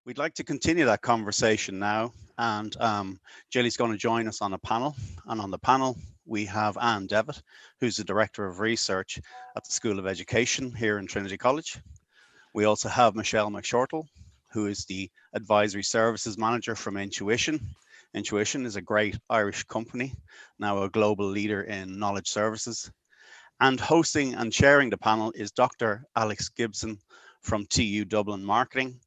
We'd like to continue that conversation now, and Gilly's going to join us on a panel. And on the panel, we have Anne Devitt, who's the Director of Research at the School of Education here in Trinity College. We also have Michelle McShortle, who is the Advisory Services Manager from Intuition. Intuition is a great Irish company, now a global leader in knowledge services. And hosting and chairing the panel is Dr. Alex Gibson from TU Dublin Marketing.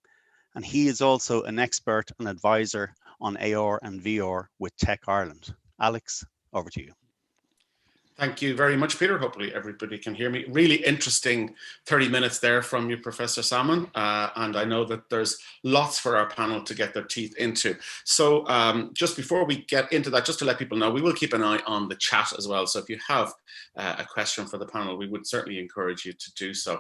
And he is also an expert and advisor on AR and VR with Tech Ireland. Alex, over to you. Thank you very much, Peter. Hopefully everybody can hear me. Really interesting 30 minutes there from you, Professor Salmon. And I know that there's lots for our panel to get their teeth into. So just before we get into that, just to let people know, we will keep an eye on the chat as well. So if you have a question for the panel, we would certainly encourage you to do so.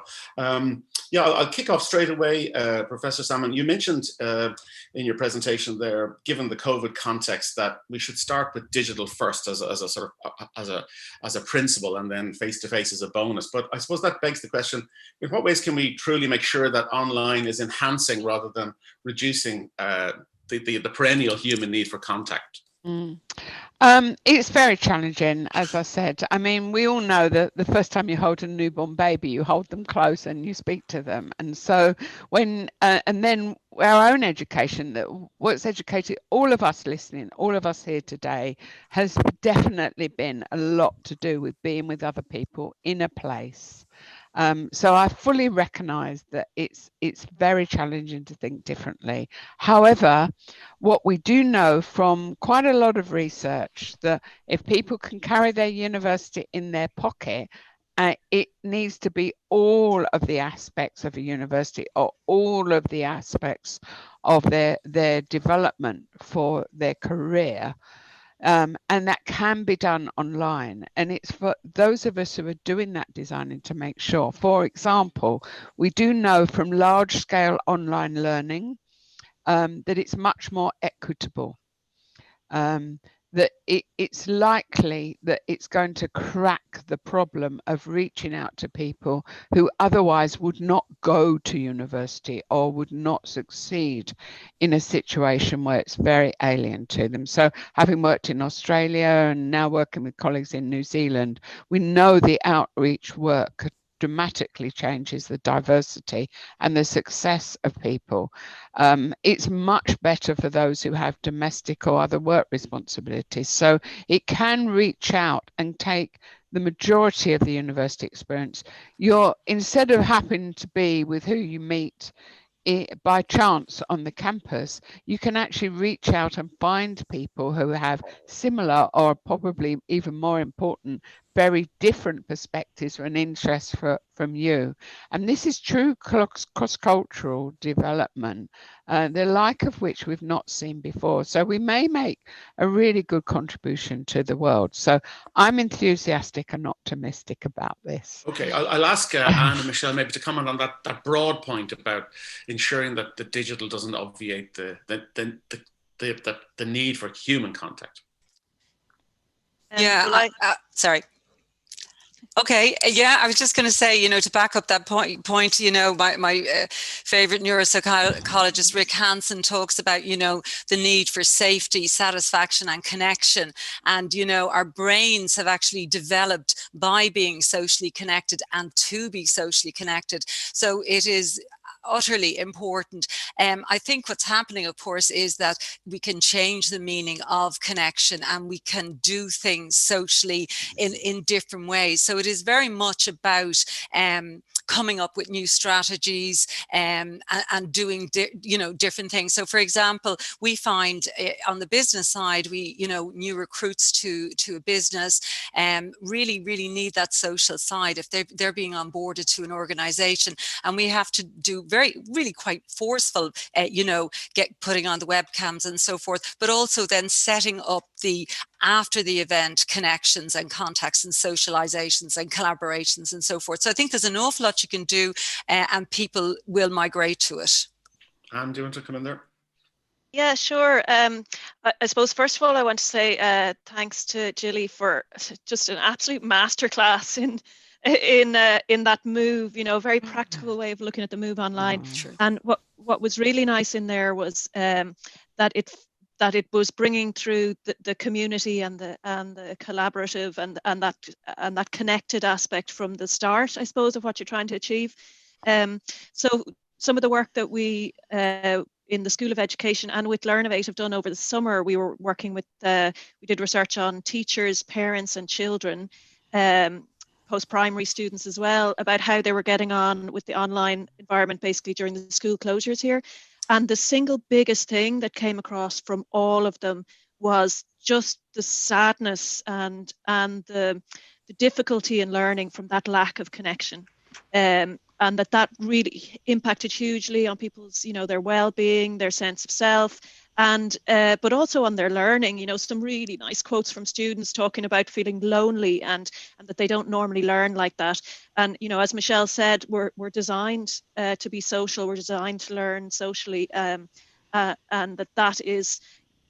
Yeah, I'll kick off straight away, Professor Salmon. You mentioned in your presentation there, given the COVID context, that we should start with digital first as a sort of as a principle, and then face-to-face as a bonus. But I suppose that begs the question, in what ways can we truly make sure that online is enhancing rather than reducing the perennial human need for contact? It's very challenging, as I said. I mean, we all know that the first time you hold a newborn baby, you hold them close and you speak to them. And so when, and then our own education, that what's educated all of us listening, all of us here today, has definitely been a lot to do with being with other people in a place. So I fully recognise that it's very challenging to think differently. However, what we do know from quite a lot of research, that if people can carry their university in their pocket, it needs to be all of the aspects of a university, or all of the aspects of their development for their career. And that can be done online, and it's for those of us who are doing that designing to make sure. For example, we do know from large scale online learning that it's much more equitable, that it's likely that it's going to crack the problem of reaching out to people who otherwise would not go to university or would not succeed in a situation where it's very alien to them. So having worked in Australia and now working with colleagues in New Zealand, we know the outreach work dramatically changes the diversity and the success of people. It's much better for those who have domestic or other work responsibilities. So it can reach out and take the majority of the university experience. Instead of happening to be with who you meet by chance on the campus, you can actually reach out and find people who have similar, or probably even more important, very different perspectives and interests from you. And this is true cross-cultural development, the like of which we've not seen before. So we may make a really good contribution to the world. So I'm enthusiastic and optimistic about this. Okay, I'll ask Anne and Michelle maybe to comment on that broad point about ensuring that the digital doesn't obviate the need for human contact. Yeah, sorry. Okay, yeah, I was just going to say, to back up that point, my favorite neuropsychologist, Rick Hansen, talks about, the need for safety, satisfaction and connection. And, our brains have actually developed by being socially connected and to be socially connected. So it is utterly important. I think what's happening, of course, is that we can change the meaning of connection, and we can do things socially in different ways. So it is very much about coming up with new strategies and doing different things. So for example, we find on the business side, new recruits to a business really need that social side if they're being onboarded to an organization, and we have to do really quite forceful, putting on the webcams and so forth, but also then setting up the after the event connections and contacts and socializations and collaborations and so forth. So I think there's an awful lot you can do, and people will migrate to it. Anne, do you want to come in there? Yeah, sure. I suppose, first of all, I want to say thanks to Gilly for just an absolute masterclass in that move, very practical way of looking at the move online. Sure. And what was really nice in there was that it was bringing through the community and the collaborative and that connected aspect from the start, I suppose, of what you're trying to achieve. So some of the work that we in the School of Education and with Learnovate have done over the summer, we were working with, we did research on teachers, parents and children, post-primary students as well, about how they were getting on with the online environment basically during the school closures here. And the single biggest thing that came across from all of them was just the sadness and the difficulty in learning from that lack of connection. And that really impacted hugely on people's, their well-being, their sense of self, and but also on their learning. Some really nice quotes from students talking about feeling lonely and that they don't normally learn like that. And as Michelle said, we're designed to be social. We're designed to learn socially, and that is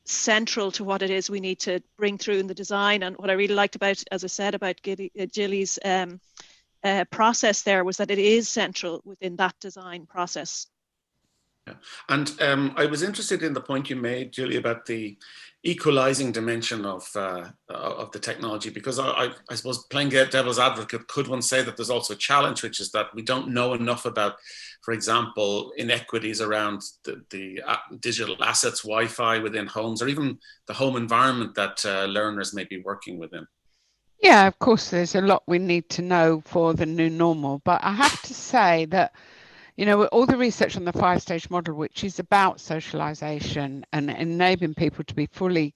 central to what it is we need to bring through in the design. And what I really liked about, as I said, about Gilly's process there was that it is central within that design process. Yeah. And I was interested in the point you made, Gilly, about the equalizing dimension of the technology, because I suppose, playing devil's advocate, could one say that there's also a challenge, which is that we don't know enough about, for example, inequities around the digital assets, Wi-Fi within homes, or even the home environment that learners may be working within? Yeah, of course, there's a lot we need to know for the new normal. But I have to say that, all the research on the 5-stage model, which is about socialization and enabling people to be fully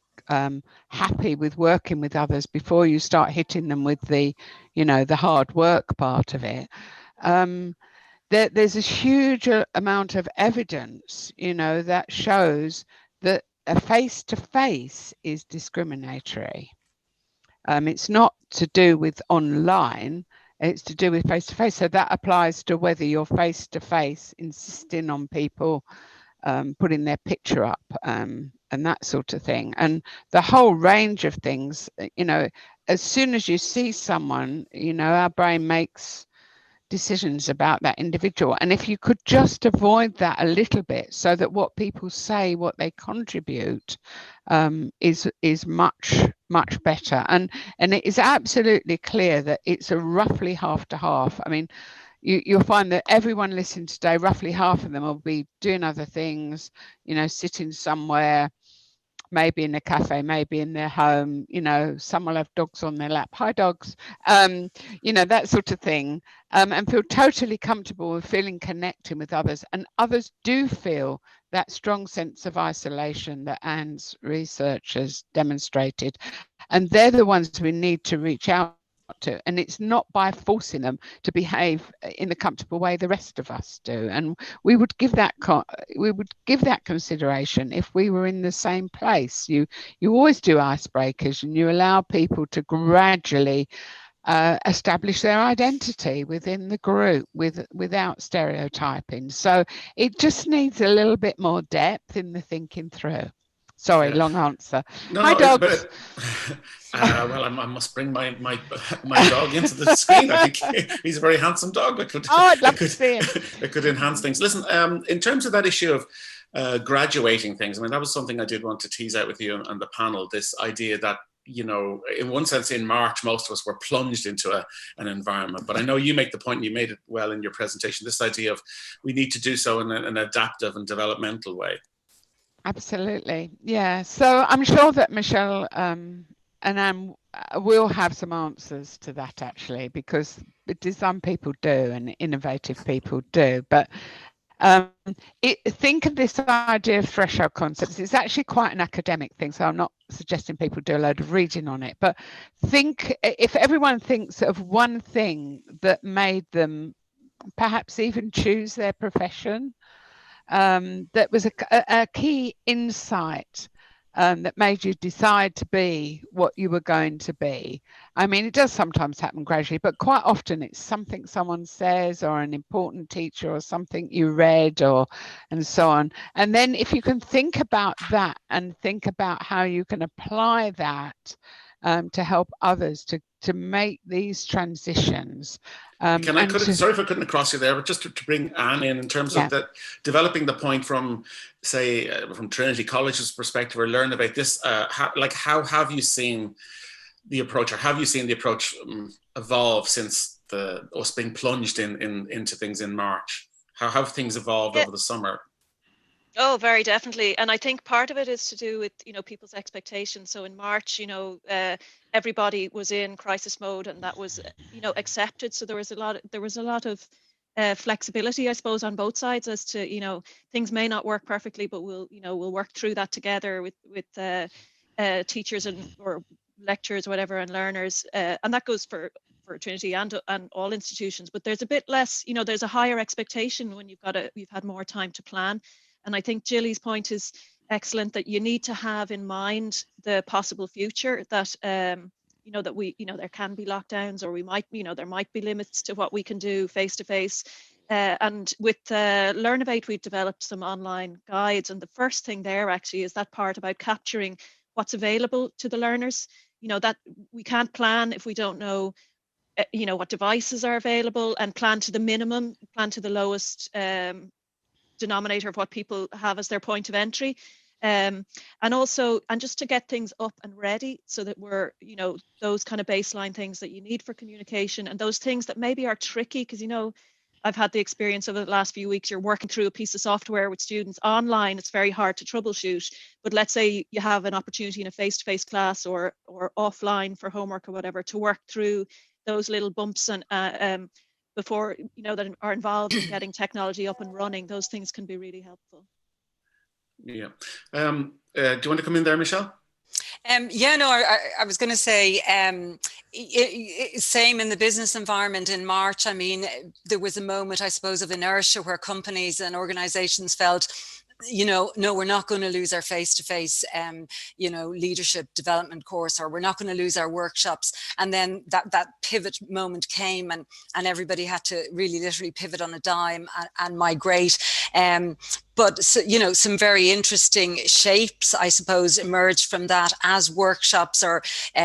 happy with working with others before you start hitting them with the hard work part of it. There's a huge amount of evidence, that shows that a face-to-face is discriminatory. It's not to do with online, it's to do with face-to-face. So that applies to whether you're face-to-face, insisting on people putting their picture up and that sort of thing. And the whole range of things, as soon as you see someone, our brain makes decisions about that individual. And if you could just avoid that a little bit, so that what people say, what they contribute, is much better. And it is absolutely clear that it's a roughly half to half. I mean, you'll find that everyone listening today, roughly half of them will be doing other things, sitting somewhere, maybe in a cafe, maybe in their home, some will have dogs on their lap, hi dogs, that sort of thing, and feel totally comfortable with feeling connected with others. And others do feel that strong sense of isolation that Anne's research has demonstrated. And they're the ones we need to reach out to. And it's not by forcing them to behave in the comfortable way the rest of us do. And we would give that consideration if we were in the same place. You always do icebreakers, and you allow people to gradually establish their identity within the group without stereotyping. So it just needs a little bit more depth in the thinking through. Sorry, long answer. Hi, dogs. Well, I must bring my dog into the screen. I think he's a very handsome dog. I'd love to see him. It could enhance things. Listen, in terms of that issue of graduating things, I mean, that was something I did want to tease out with you and the panel, this idea that, in one sense, in March, most of us were plunged into an environment. But I know you make the point, and you made it well in your presentation, this idea of we need to do so in an adaptive and developmental way. Absolutely. Yeah. So I'm sure that Michelle and Anne will have some answers to that, actually, because design people do and innovative people do. But think of this idea of threshold concepts. It's actually quite an academic thing, so I'm not suggesting people do a load of reading on it. But think, if everyone thinks of one thing that made them perhaps even choose their profession, that was a key insight that made you decide to be what you were going to be. I mean, it does sometimes happen gradually, but quite often it's something someone says, or an important teacher, or something you read, and so on. And then if you can think about that and think about how you can apply that to help others to make these transitions. Sorry if I couldn't cross you there, but just to bring Anne in terms of developing the point from, say, from Trinity College's perspective, or Learnovate, this, how have you seen the approach, or have you seen the approach evolve since us being plunged into things in March? How have things evolved over the summer? Oh, very definitely. And I think part of it is to do with, people's expectations. So in March, everybody was in crisis mode, and that was, accepted. So there was a lot of flexibility, I suppose, on both sides as to, things may not work perfectly, but we'll work through that together with teachers or lecturers, whatever, and learners. And that goes for Trinity and all institutions. But there's a bit less, there's a higher expectation when you've had more time to plan. And I think Gilly's point is excellent, that you need to have in mind the possible future, that that we, there can be lockdowns, or we might, there might be limits to what we can do face to face. And with Learnovate, we've developed some online guides, and the first thing there actually is that part about capturing what's available to the learners. That we can't plan if we don't know, what devices are available, and plan to the minimum, plan to the lowest denominator of what people have as their point of entry, and just to get things up and ready, so that we're, those kind of baseline things that you need for communication, and those things that maybe are tricky, because I've had the experience over the last few weeks, you're working through a piece of software with students online, it's very hard to troubleshoot. But let's say you have an opportunity in a face-to-face class or offline for homework or whatever, to work through those little bumps and before, that are involved in getting technology up and running. Those things can be really helpful. Yeah. Do you want to come in there, Michelle? I was going to say, same in the business environment in March. I mean, there was a moment, I suppose, of inertia where companies and organizations felt, no, we're not going to lose our face-to-face, leadership development course, or we're not going to lose our workshops. And then that pivot moment came, and everybody had to really literally pivot on a dime and migrate. But, some very interesting shapes, I suppose, emerged from that as workshops or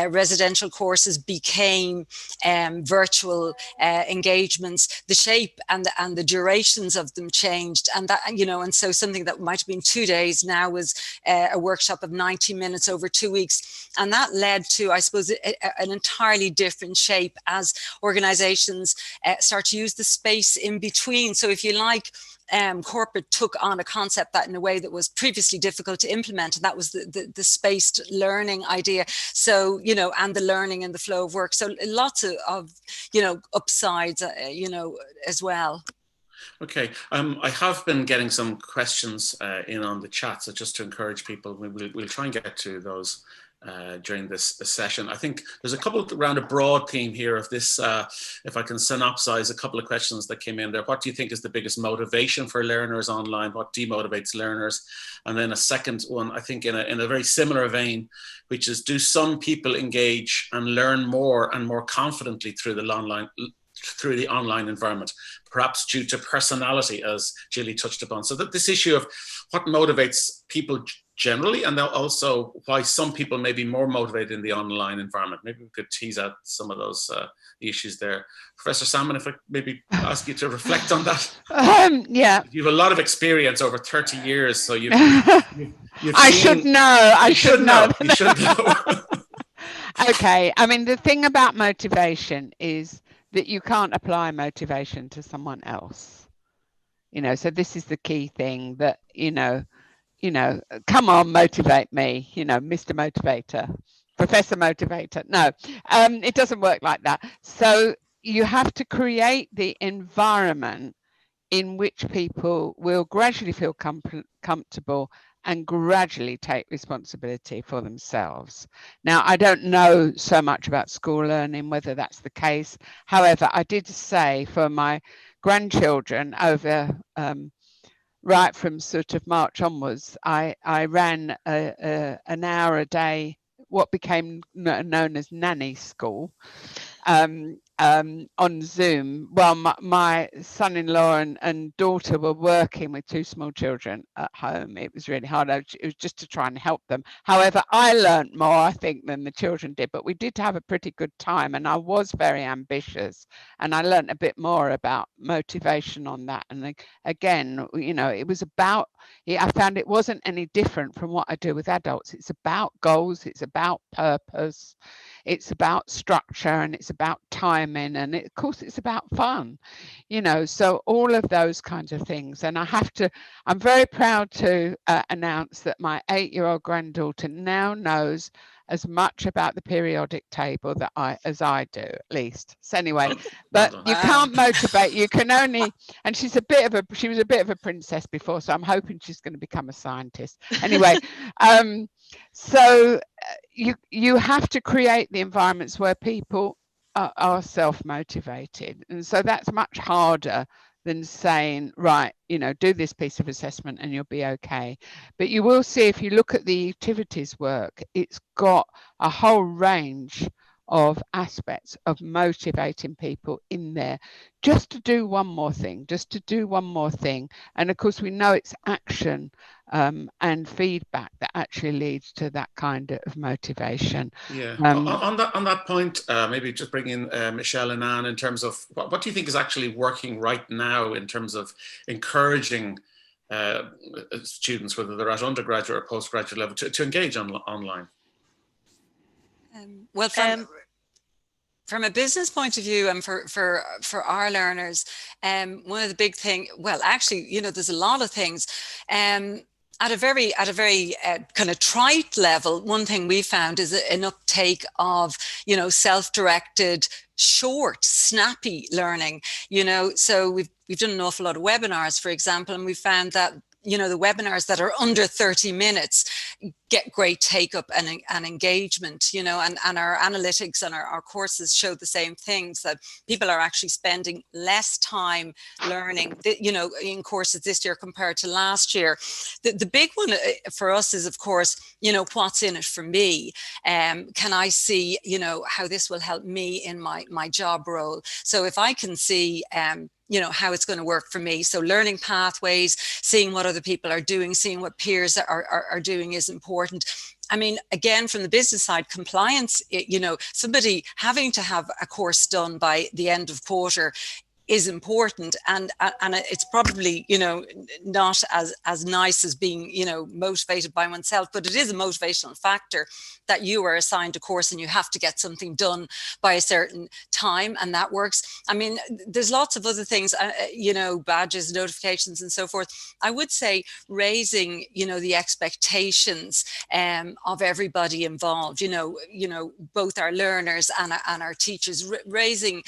residential courses became virtual engagements. The shape and the durations of them changed. And that, and so something that might have been 2 days now was a workshop of 90 minutes over 2 weeks. And that led to, I suppose, an entirely different shape as organizations start to use the space in between. So if you like, corporate took on a concept that in a way that was previously difficult to implement, and that was the spaced learning idea. So, and the learning and the flow of work. So lots of upsides, as well. Okay, I have been getting some questions in on the chat, so just to encourage people, we'll try and get to those during this session. I think there's a couple around a broad theme here of this, if I can synopsize a couple of questions that came in there. What do you think is the biggest motivation for learners online? What demotivates learners? And then a second one, I think in a very similar vein, which is, do some people engage and learn more and more confidently through the online environment, perhaps due to personality, as Gilly touched upon? So that this issue of what motivates people generally, and also why some people may be more motivated in the online environment. Maybe we could tease out some of those issues there. Professor Salmon, if I maybe ask you to reflect on that. Yeah. You have a lot of experience over 30 years, so you've I should know. I should know. You should know. Okay. I mean, the thing about motivation is that you can't apply motivation to someone else. So this is the key thing, that, come on, motivate me, Mr. Motivator, Professor Motivator. No, it doesn't work like that. So you have to create the environment in which people will gradually feel comfortable and gradually take responsibility for themselves. Now, I don't know so much about school learning, whether that's the case. However, I did say for my grandchildren over right from sort of March onwards, I ran an hour a day, what became known as nanny school. on Zoom. Well, my son-in-law and daughter were working with 2 small children at home. It was really hard. It was just to try and help them. However, I learned more, I think, than the children did, but we did have a pretty good time, and I was very ambitious, and I learned a bit more about motivation on that. And again, you know, it was about, I found it wasn't any different from what I do with adults. It's about goals, it's about purpose, it's about structure, and it's about timing, and of course it's about fun, you know, so all of those kinds of things. And I'm very proud to announce that my 8-year-old granddaughter now knows as much about the periodic table as I do, at least. So anyway, but you can't motivate, you can only, and she was a bit of a princess before, so I'm hoping she's going to become a scientist. Anyway, so you have to create the environments where people are self-motivated, and so that's much harder than saying, right, you know, do this piece of assessment and you'll be okay. But you will see, if you look at the activities work, it's got a whole range of aspects of motivating people in there just to do one more thing, and of course we know it's action and feedback that actually leads to that kind of motivation. Yeah. On that point, maybe just bring in Michelle and Anne in terms of what do you think is actually working right now in terms of encouraging students, whether they're at undergraduate or postgraduate level, to engage online? Well, from a business point of view, and for our learners, one of the big things, well, actually, you know, there's a lot of things. At a very kind of trite level, one thing we found is an uptake of, you know, self-directed, short, snappy learning. You know, so we've done an awful lot of webinars, for example, and we found that, you know, the webinars that are under 30 minutes get great take up and engagement, you know, and our analytics and our courses show the same things, that people are actually spending less time learning, you know, in courses this year compared to last year. The big one for us is, of course, you know, what's in it for me? Can I see, you know, how this will help me in my job role? So if I can see, you know, how it's going to work for me. So learning pathways, seeing what other people are doing, seeing what peers are doing is important. I mean, again, from the business side, compliance, you know, somebody having to have a course done by the end of quarter is important, and it's probably, you know, not as nice as being, you know, motivated by oneself, but it is a motivational factor that you are assigned a course and you have to get something done by a certain time, and that works. I mean, there's lots of other things, you know, badges, notifications, and so forth. I would say raising, you know, the expectations of everybody involved. You know, both our learners and our teachers, raising,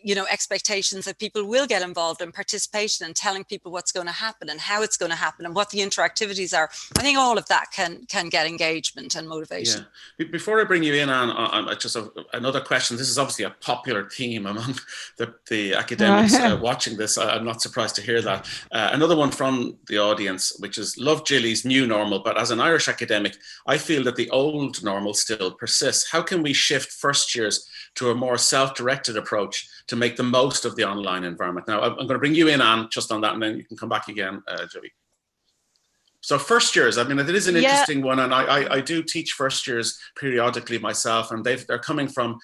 you know, expectations that people will get involved in participation and telling people what's going to happen and how it's going to happen and what the interactivities are. I think all of that can get engagement and motivation. Yeah. Before I bring you in on just another question, this is obviously a popular theme among the academics watching this. I'm not surprised to hear that. Another one from the audience, which is, love Gilly's new normal, but as an Irish academic, I feel that the old normal still persists. How can we shift first years to a more self-directed approach to make the most of the online environment? Now, I'm going to bring you in, Anne, just on that, and then you can come back again, Gilly. So first years, I mean, it is an interesting one, and I do teach first years periodically myself, and they're coming from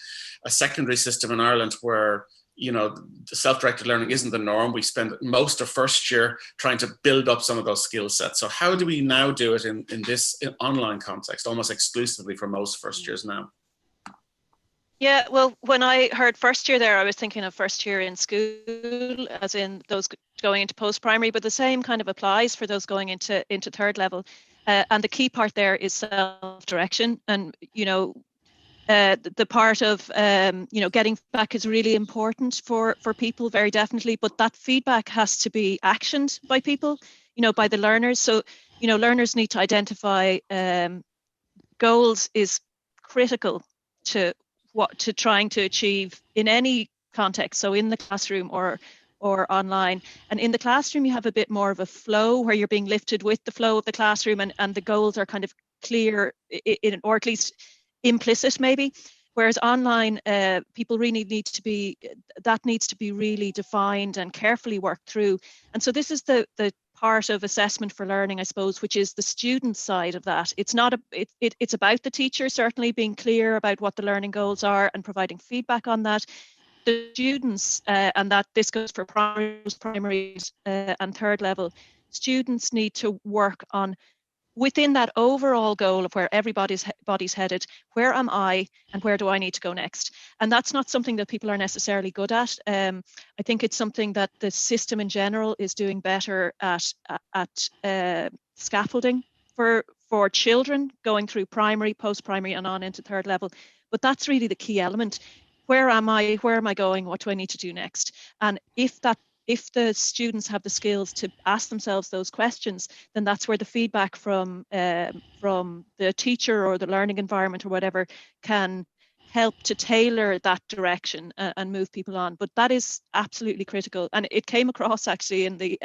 a secondary system in Ireland where, you know, self-directed learning isn't the norm. We spend most of first year trying to build up some of those skill sets. So how do we now do it in this online context, almost exclusively for most first years now? Yeah, well, when I heard first year there, I was thinking of first year in school, as in those going into post-primary, but the same kind of applies for those going into third level. And the key part there is self-direction. And, you know, the part of, you know, getting feedback is really important for people, very definitely, but that feedback has to be actioned by people, you know, by the learners. So, you know, learners need to identify goals is critical to trying to achieve in any context. So in the classroom or online. And in the classroom, you have a bit more of a flow where you're being lifted with the flow of the classroom, and the goals are kind of clear, or at least implicit maybe. Whereas online, people really need to be, that needs to be really defined and carefully worked through. And so this is the part of assessment for learning, I suppose, which is the student side of that. It's not it's about the teacher certainly being clear about what the learning goals are and providing feedback on that. The students, and that this goes for primary and third level, students need to work on, within that overall goal of where everybody's body's headed, where am I and where do I need to go next? And that's not something that people are necessarily good at. I think it's something that the system in general is doing better at scaffolding for children going through primary, post-primary and on into third level. But that's really the key element. Where am I? Where am I going? What do I need to do next? And if the students have the skills to ask themselves those questions, then that's where the feedback from the teacher or the learning environment or whatever can help to tailor that direction and move people on. But that is absolutely critical, and it came across actually in the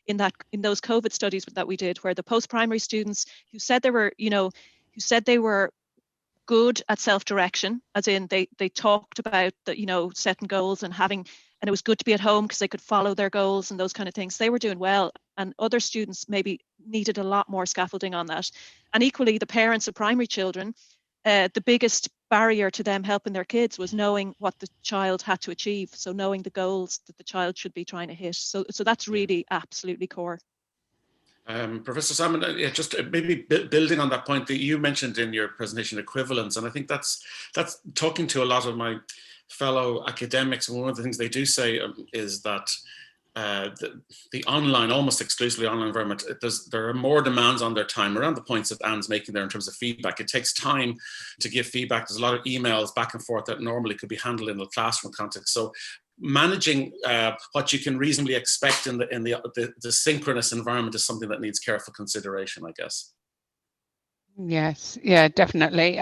in those COVID studies that we did, where the post-primary students who said they were good at self-direction, as in they talked about the, setting goals and it was good to be at home because they could follow their goals and those kind of things. They were doing well, and other students maybe needed a lot more scaffolding on that. And equally, the parents of primary children, the biggest barrier to them helping their kids was knowing what the child had to achieve. So knowing the goals that the child should be trying to hit. So that's really absolutely core. Professor Salmon, just maybe building on that point that you mentioned in your presentation, equivalence, and I think that's talking to a lot of my fellow academics, and one of the things they do say is that the online, almost exclusively online environment, there are more demands on their time, around the points that Anne's making there in terms of feedback. It takes time to give feedback. There's a lot of emails back and forth that normally could be handled in a classroom context. So managing what you can reasonably expect in the synchronous environment is something that needs careful consideration, I guess. Yes, yeah, definitely.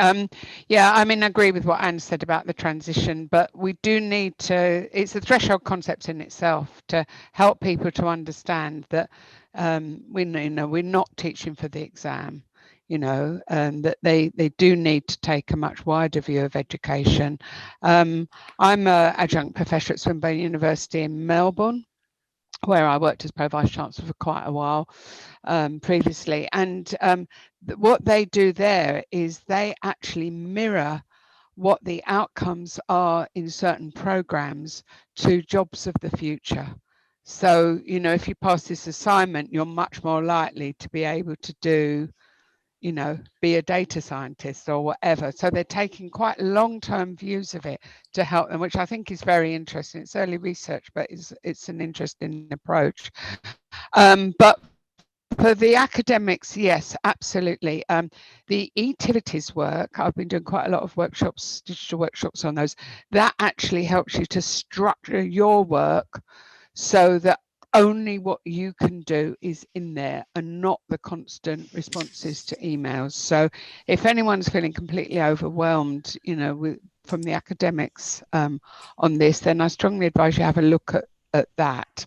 Yeah, I mean, I agree with what Anne said about the transition, but we do need to, it's a threshold concept in itself to help people to understand that we're not teaching for the exam, that they do need to take a much wider view of education. I'm an adjunct professor at Swinburne University in Melbourne, where I worked as Pro-Vice-Chancellor for quite a while previously. And what they do there is they actually mirror what the outcomes are in certain programs to jobs of the future. So, if you pass this assignment, you're much more likely to be able to do, be a data scientist or whatever. So they're taking quite long-term views of it to help them, which I think is very interesting. It's early research, but it's an interesting approach. But for the academics, yes, absolutely. The activities work, I've been doing quite a lot of workshops, digital workshops on those. That actually helps you to structure your work so that only what you can do is in there and not the constant responses to emails. So if anyone's feeling completely overwhelmed, from the academics on this, then I strongly advise you have a look at that.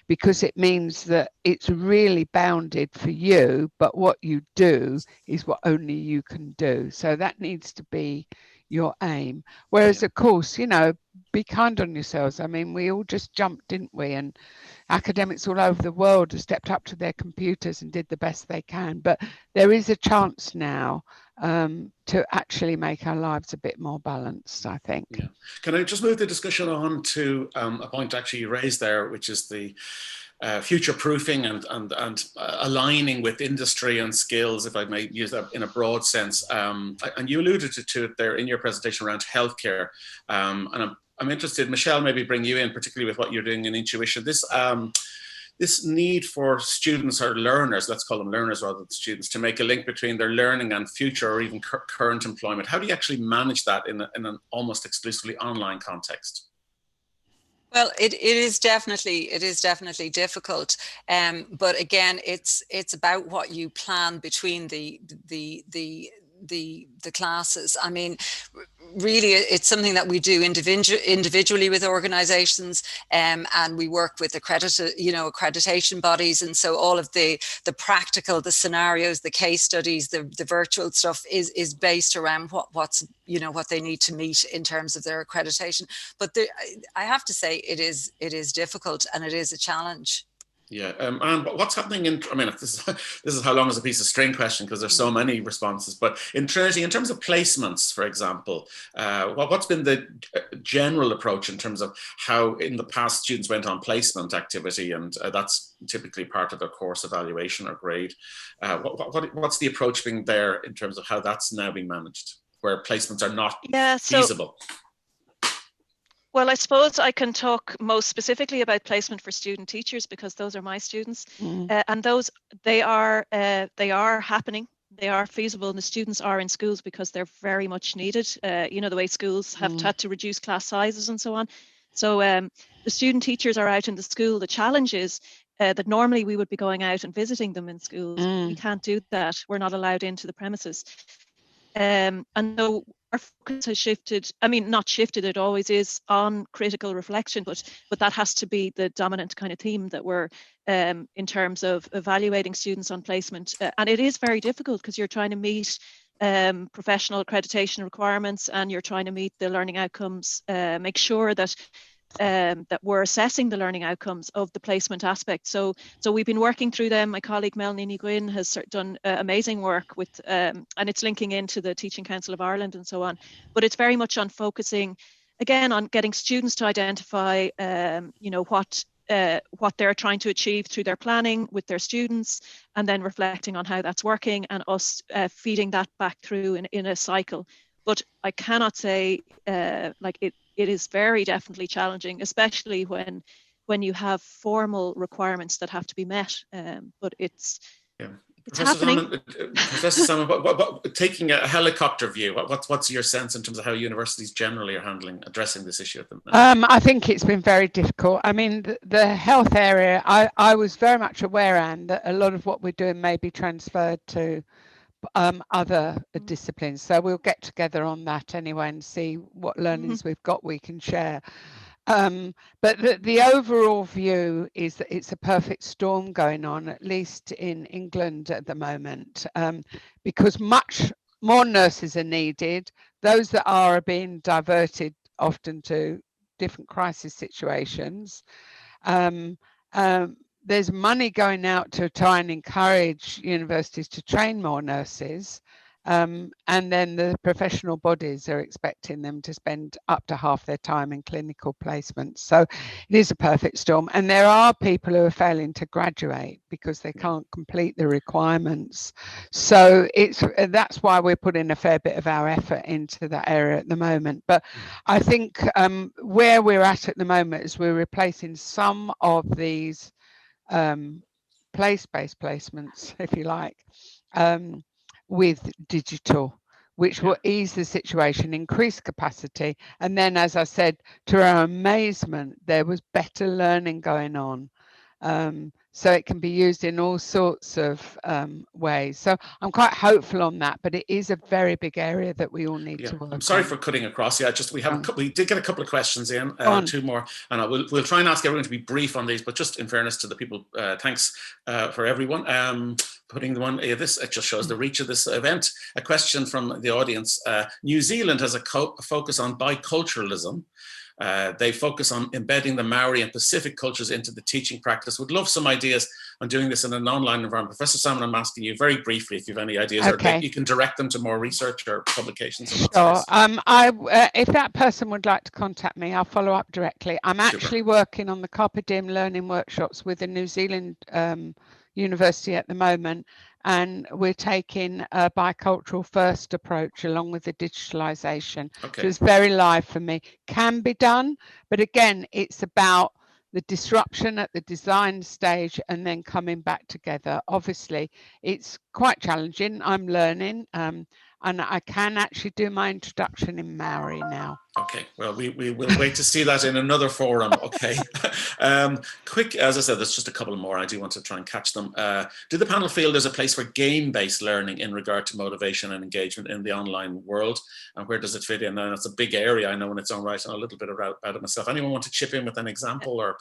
Because it means that it's really bounded for you, but what you do is what only you can do. So that needs to be your aim. Whereas, of course, be kind on yourselves. I mean, we all just jumped, didn't we? And academics all over the world have stepped up to their computers and did the best they can. But there is a chance now to actually make our lives a bit more balanced, I think. Yeah. Can I just move the discussion on to a point actually you raised there, which is the future proofing and aligning with industry and skills, if I may use that in a broad sense. And you alluded to it there in your presentation around healthcare. And I'm interested, Michelle, maybe bring you in, particularly with what you're doing in intuition. This need for students or learners, let's call them learners rather than students, to make a link between their learning and future or even current employment. How do you actually manage that in an almost exclusively online context? Well, it is definitely difficult, but again, it's about what you plan between the the classes. I mean, really, it's something that we do individually with organizations, and we work with accreditation bodies. And so all of the practical, the scenarios, the case studies, the virtual stuff is based around what they need to meet in terms of their accreditation. But I have to say it is difficult, and it is a challenge. Yeah, and what's happening I mean, this is how long is a piece of string question, because there's so many responses. But in Trinity, in terms of placements, for example, what's been the general approach in terms of how in the past students went on placement activity, and that's typically part of their course evaluation or grade. What's the approach being there in terms of how that's now being managed, where placements are not feasible? Well, I suppose I can talk most specifically about placement for student teachers, because those are my students, and those they are happening. They are feasible, and the students are in schools because they're very much needed. The way schools have had to reduce class sizes and so on. So the student teachers are out in the school. The challenge is that normally we would be going out and visiting them in schools. We can't do that. We're not allowed into the premises. And so our focus has shifted. I mean, not shifted, it always is on critical reflection, but that has to be the dominant kind of theme that we're in terms of evaluating students on placement. And it is very difficult, because you're trying to meet professional accreditation requirements, and you're trying to meet the learning outcomes, make sure that that we're assessing the learning outcomes of the placement aspect. So we've been working through them. My colleague Melanie Gwynn has done amazing work with, and it's linking into the Teaching Council of Ireland and so on. But it's very much on focusing, again, on getting students to identify, what they're trying to achieve through their planning with their students, and then reflecting on how that's working, and us feeding that back through in a cycle. But I cannot say it is very definitely challenging, especially when you have formal requirements that have to be met. But it's happening. Professor Salmon, taking a helicopter view, what's your sense in terms of how universities generally are addressing this issue at the moment? I think it's been very difficult. I mean, the health area, I was very much aware, Anne, that a lot of what we're doing may be transferred to other disciplines, so we'll get together on that anyway and see what learnings we've got we can share. But the overall view is that it's a perfect storm going on, at least in England at the moment, because much more nurses are needed. Those that are being diverted often to different crisis situations. There's money going out to try and encourage universities to train more nurses, and then the professional bodies are expecting them to spend up to half their time in clinical placements. So it is a perfect storm, and there are people who are failing to graduate because they can't complete the requirements. So that's why we're putting a fair bit of our effort into that area at the moment. But I think where we're at the moment is we're replacing some of these place-based placements, if you like, with digital, which will ease the situation, increase capacity, and then, as I said, to our amazement, there was better learning going on. So it can be used in all sorts of ways. So I'm quite hopeful on that, but it is a very big area that we all need to work on. I'm sorry for cutting across. Yeah, we did get a couple of questions in, two more, and we'll try and ask everyone to be brief on these. But just in fairness to the people, thanks for everyone putting them on. This it just shows the reach of this event. A question from the audience: New Zealand has a focus on biculturalism. They focus on embedding the Maori and Pacific cultures into the teaching practice. Would love some ideas on doing this in an online environment. Professor Salmon, I'm asking you very briefly if you have any ideas, or you can direct them to more research or publications. Sure. If that person would like to contact me, I'll follow up directly. I'm actually working on the Carpe Diem learning workshops with the New Zealand university at the moment, and we're taking a bicultural first approach along with the digitalization. So it's very live for me. Can be done, but again, it's about the disruption at the design stage and then coming back together. Obviously, it's quite challenging. I'm learning. and I can actually do my introduction in Maori now. Okay, well, we will wait to see that in another forum. Okay. Quick, as I said, there's just a couple more. I do want to try and catch them. Do the panel feel there's a place for game-based learning in regard to motivation and engagement in the online world? And where does it fit in? And it's a big area, I know, in its own right. I know a little bit about it myself. Anyone want to chip in with an example? Or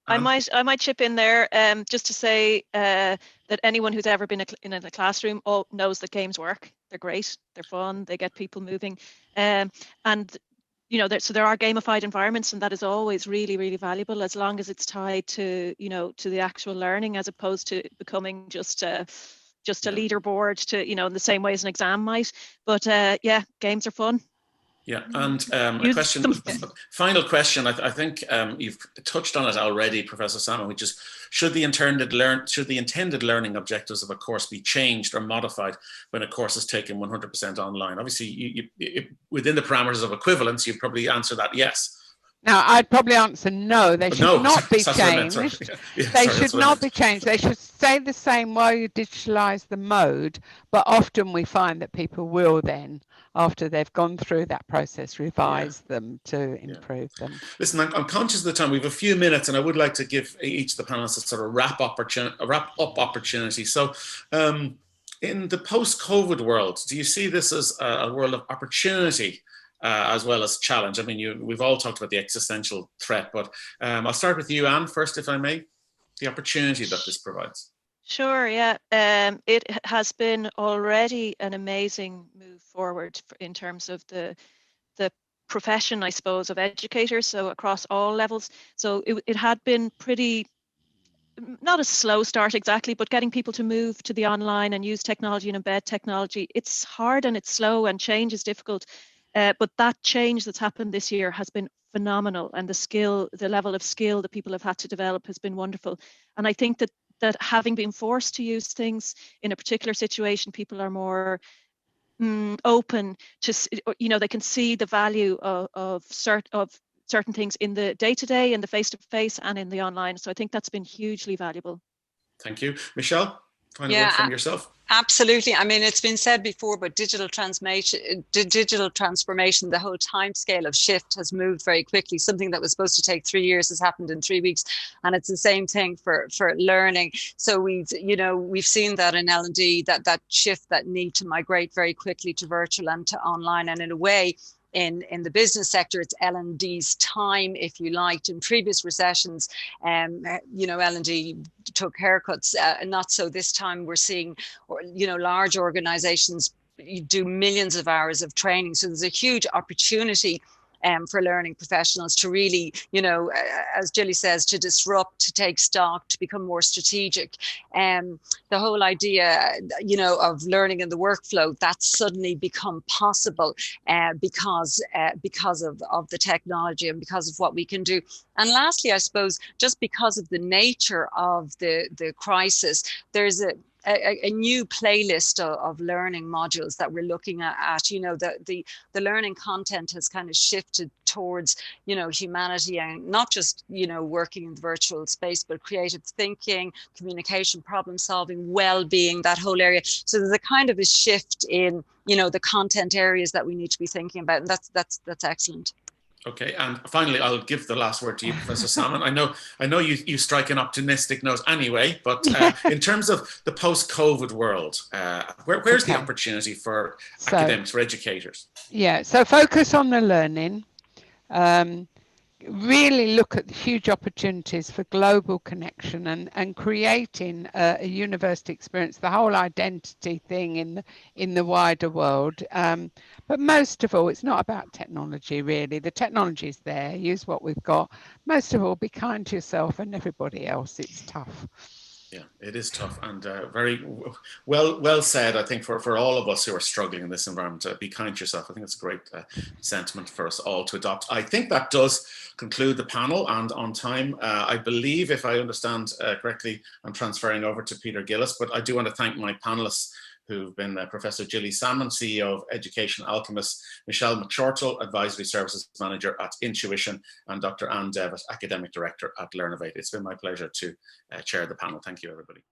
I might chip in there just to say that anyone who's ever been in a classroom knows that games work. They're great. They're fun. They get people moving. And you know, so there are gamified environments, and that is always really, really valuable as long as it's tied to, you know, to the actual learning, as opposed to becoming just a leaderboard to, you know, in the same way as an exam might. But yeah, games are fun. Yeah, and a question, final question. I think you've touched on it already, Professor Salmon, which is, should the intended learning objectives of a course be changed or modified when a course is taken 100% online? Obviously, you within the parameters of equivalence, you'd probably answer that yes. Now, I'd probably answer no. They should not be changed. They should not be changed. They should stay the same while you digitalize the mode. But often we find that people will then, after they've gone through that process, revise them to improve them. Listen, I'm conscious of the time. We have a few minutes, and I would like to give each of the panelists a sort of wrap-up opportunity. So, in the post-COVID world, do you see this as a world of opportunity as well as challenge? I mean, we've all talked about the existential threat, but I'll start with you, Anne, first, if I may. The opportunity that this provides. Sure, yeah. It has been already an amazing move forward in terms of the profession, I suppose, of educators, so across all levels. So it had been pretty, not a slow start exactly, but getting people to move to the online and use technology and embed technology. It's hard and it's slow, and change is difficult. But that change that's happened this year has been phenomenal, and the level of skill that people have had to develop has been wonderful. And I think that having been forced to use things in a particular situation, people are more open to, you know, they can see the value of certain things in the day-to-day, in the face-to-face, and in the online. So I think that's been hugely valuable. Thank you. Michelle, final word from yourself. Absolutely. I mean, it's been said before, but digital transformation, the whole time scale of shift has moved very quickly. Something that was supposed to take 3 years has happened in 3 weeks. And it's the same thing for learning. So we've seen that in L&D, that shift, that need to migrate very quickly to virtual and to online. And in a way, in the business sector, it's L&D's time, if you liked. In previous recessions, you know, L&D took haircuts, not so this time. We're seeing, you know, large organizations do millions of hours of training. So there's a huge opportunity for learning professionals to really, you know, as Gilly says, to disrupt, to take stock, to become more strategic. The whole idea, you know, of learning in the workflow, that's suddenly become possible because of the technology and because of what we can do. And lastly, I suppose, just because of the nature of the crisis, there's a new playlist of learning modules that we're looking at. You know, the learning content has kind of shifted towards, you know, humanity, and not just, you know, working in the virtual space, but creative thinking, communication, problem solving, well-being, that whole area. So there's a kind of a shift in, you know, the content areas that we need to be thinking about, and that's excellent. Okay, and finally, I'll give the last word to you, Professor Salmon. I know you strike an optimistic note anyway, but in terms of the post-COVID world, where's the opportunity for academics, for educators? Yeah, so focus on the learning. Really look at the huge opportunities for global connection and creating a university experience, the whole identity thing in the wider world. But most of all, it's not about technology, really. The technology is there. Use what we've got. Most of all, be kind to yourself and everybody else. It's tough. Yeah, it is tough, and very well said, I think, for all of us who are struggling in this environment. Be kind to yourself. I think it's a great sentiment for us all to adopt. I think that does conclude the panel, and on time. I believe, if I understand correctly, I'm transferring over to Peter Gillis, but I do want to thank my panelists who've been Professor Gilly Salmon, CEO of Education Alchemist, Michelle McShortle, Advisory Services Manager at Intuition, and Dr. Anne Devitt, Academic Director at Learnovation. It's been my pleasure to chair the panel. Thank you, everybody.